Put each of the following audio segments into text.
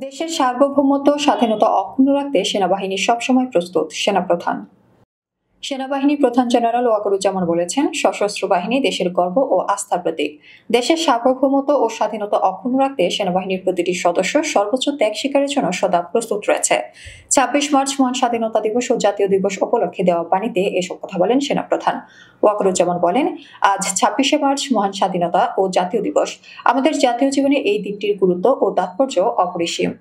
দেশের সার্বভৌমত্ব স্বাধীনতা অক্ষুণ্ণ রাখতে সেনাবাহিনী সবসময় প্রস্তুত। সেনাপ্রধান সেনাবাহিনী প্রধান জেনারেল ওয়াকারুজ্জামান বলেছেন, সশস্ত্র বাহিনী দেশের গর্ব ও আস্থার প্রতীক। দেশের সার্বভৌমত্ব ও স্বাধীনতা অক্ষুণ্ণ রাখতে সেনাবাহিনীর প্রতিটি সদস্য সর্বোচ্চ ত্যাগ স্বীকারের জন্য সদা প্রস্তুত রয়েছে। ২৬ মার্চ মহান স্বাধীনতা দিবস ও জাতীয় দিবস উপলক্ষে দেওয়া বাণীতে এসব কথা বলেন সেনাপ্রধান। ওয়াকারুজ্জামান বলেন, আজ ২৬শে মার্চ মহান স্বাধীনতা ও জাতীয় দিবস। আমাদের জাতীয় জীবনে এই দিনটির গুরুত্ব ও তাৎপর্য অপরিসীম।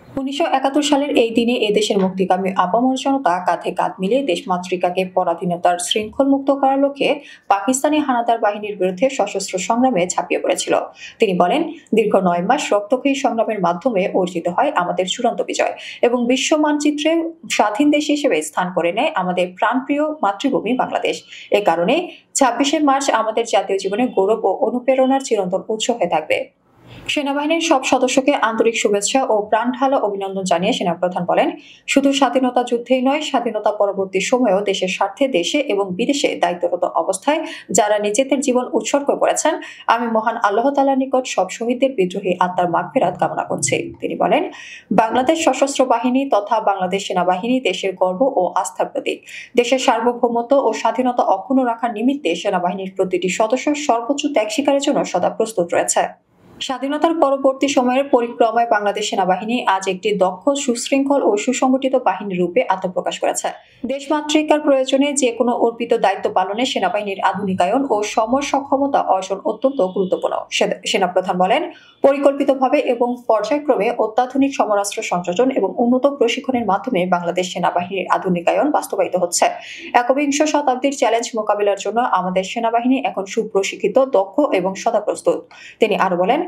১৯৭১ সালের এই দিনে এদেশের মুক্তিকামী আপামর জনতা কাঁধে কাঁধ মিলিয়ে দেশমাতৃকাকে পরাধীনতার শৃঙ্খল মুক্ত করার লক্ষ্যে পাকিস্তানি হানাদার বাহিনীর বিরুদ্ধে সশস্ত্র সংগ্রামে ঝাঁপিয়ে পড়েছিল। তিনি বলেন, দীর্ঘ ৯ মাস রক্তক্ষয়ী সংগ্রামের মাধ্যমে অর্জিত হয় আমাদের চূড়ান্ত বিজয় এবং বিশ্ব মানচিত্রে স্বাধীন দেশ হিসেবে স্থান করে নেয় আমাদের প্রাণপ্রিয় মাতৃভূমি বাংলাদেশ। এ কারণে ২৬শে মার্চ আমাদের জাতীয় জীবনে গৌরব ও অনুপ্রেরণার চিরন্তন উৎস হয়ে থাকবে। সেনাবাহিনীর সব সদস্যকে আন্তরিক শুভেচ্ছা ও প্রাণঢালা অভিনন্দন জানিয়ে সেনাপ্রধান বলেন, শুধু স্বাধীনতা যুদ্ধেই নয়, স্বাধীনতা পরবর্তী সময়েও দেশের স্বার্থে দেশে এবং বিদেশে দায়িত্বরত অবস্থায় যারা নিজেদের জীবন উৎসর্গ করেছেন, আমি মহান আল্লাহ তাআলার নিকট সব শহীদদের বিদ্রোহী আত্মার মাগফিরাত কামনা করছি। তিনি বলেন, বাংলাদেশ সশস্ত্র বাহিনী তথা বাংলাদেশ সেনাবাহিনী দেশের গর্ব ও আস্থার প্রতীক। দেশের সার্বভৌমত্ব ও স্বাধীনতা অক্ষুণ্ণ রাখার নিমিত্তে সেনাবাহিনীর প্রতিটি সদস্য সর্বোচ্চ ত্যাগ স্বীকারের জন্য সদা প্রস্তুত রয়েছে। স্বাধীনতার পরবর্তী সময়ের পরিক্রমায় বাংলাদেশ সেনাবাহিনী আজ একটি দক্ষ, সুশৃঙ্খল ও সুসংগঠিত বাহিনী রূপে আত্মপ্রকাশ করেছে। দেশমাতৃকার প্রয়োজনে যে কোনো অর্পিত দায়িত্ব পালনে সেনাবাহিনীর আধুনিকায়ন ও সমর সক্ষমতা অর্জন অত্যন্ত গুরুত্বপূর্ণ। সেনাপ্রধান বলেন, পরিকল্পিতভাবে এবং পর্যায়ক্রমে অত্যাধুনিক সমরাস্ত্র সংযোজন এবং উন্নত প্রশিক্ষণের মাধ্যমে বাংলাদেশ সেনাবাহিনীর আধুনিকায়ন বাস্তবায়িত হচ্ছে। একবিংশ শতাব্দীর চ্যালেঞ্জ মোকাবিলার জন্য আমাদের সেনাবাহিনী এখন সুপ্রশিক্ষিত, দক্ষ এবং সদা প্রস্তুত। তিনি আরো বলেন,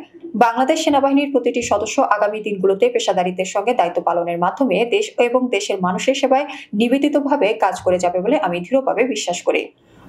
বাংলাদেশ সেনাবাহিনীর প্রতিটি সদস্য আগামী দিনগুলোতে পেশাদারিত্বের সঙ্গে দায়িত্ব পালনের মাধ্যমে দেশ এবং দেশের মানুষের সেবায় নিবেদিতভাবে কাজ করে যাবে বলে আমি দৃঢ়ভাবে বিশ্বাস করি।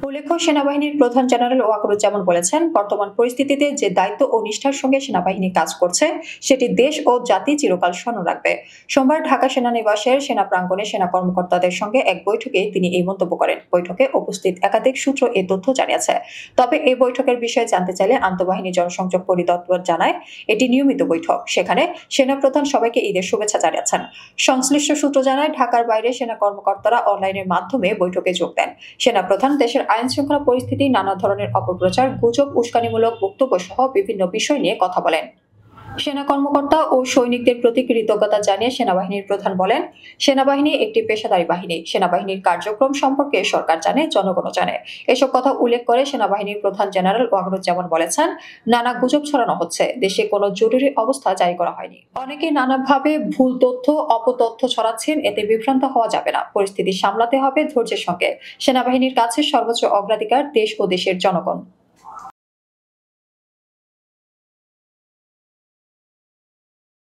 উল্লেখ্য, সেনাবাহিনীর প্রধান জেনারেল ওয়াকারুজ্জামান বলেছেন, বর্তমান পরিস্থিতিতে যে দায়িত্ব ও নিষ্ঠার সঙ্গে সেনাবাহিনী কাজ করছে সেটি দেশ ও জাতি চিরকাল স্মরণ রাখবে। সোমবার ঢাকা সেনানিবাসের সেনা প্রাঙ্গণে সেনা কর্মকর্তাদের সঙ্গে এক বৈঠকে তিনি এই মন্তব্য করেন। বৈঠকে উপস্থিত একাধিক সূত্র এ তথ্য জানিয়েছে। তবে এই বৈঠকের বিষয়ে জানতে চাইলে আন্তঃবাহিনী জনসংযোগ পরিদপ্তর জানায়, এটি নিয়মিত বৈঠক। সেখানে সেনাপ্রধান সবাইকে ঈদের শুভেচ্ছা জানিয়েছেন। সংশ্লিষ্ট সূত্র জানায়, ঢাকার বাইরে সেনা কর্মকর্তারা অনলাইনের মাধ্যমে বৈঠকে যোগ দেন। সেনাপ্রধান দেশের আইন শৃঙ্খলা পরিস্থিতি, নানা ধরনের অপপ্রচার, গুজব, উস্কানিমূলক বক্তব্য সহ বিভিন্ন বিষয় নিয়ে কথা বলেন। সেনা কর্মকর্তা ও সৈনিকদের প্রতি কৃতজ্ঞতা জানিয়ে সেনাবাহিনীর প্রধান বলেন, সেনাবাহিনী একটি পেশাদারী বাহিনী। সেনাবাহিনীর কার্যক্রম সম্পর্কে সরকার জানে, জনগণও জানে। এসব কথা উল্লেখ করে সেনাবাহিনীর প্রধান জেনারেল ওয়াকারুজ্জামান বলেছেন, নানা গুজব ছড়ানো হচ্ছে। দেশে কোনো জরুরি অবস্থা জারি করা হয়নি। অনেকে নানাভাবে ভুল তথ্য, অপতথ্য ছড়াচ্ছেন। এতে বিভ্রান্ত হওয়া যাবে না। পরিস্থিতি সামলাতে হবে ধৈর্যের সঙ্গে। সেনাবাহিনীর কাছে সর্বোচ্চ অগ্রাধিকার দেশ ও দেশের জনগণ।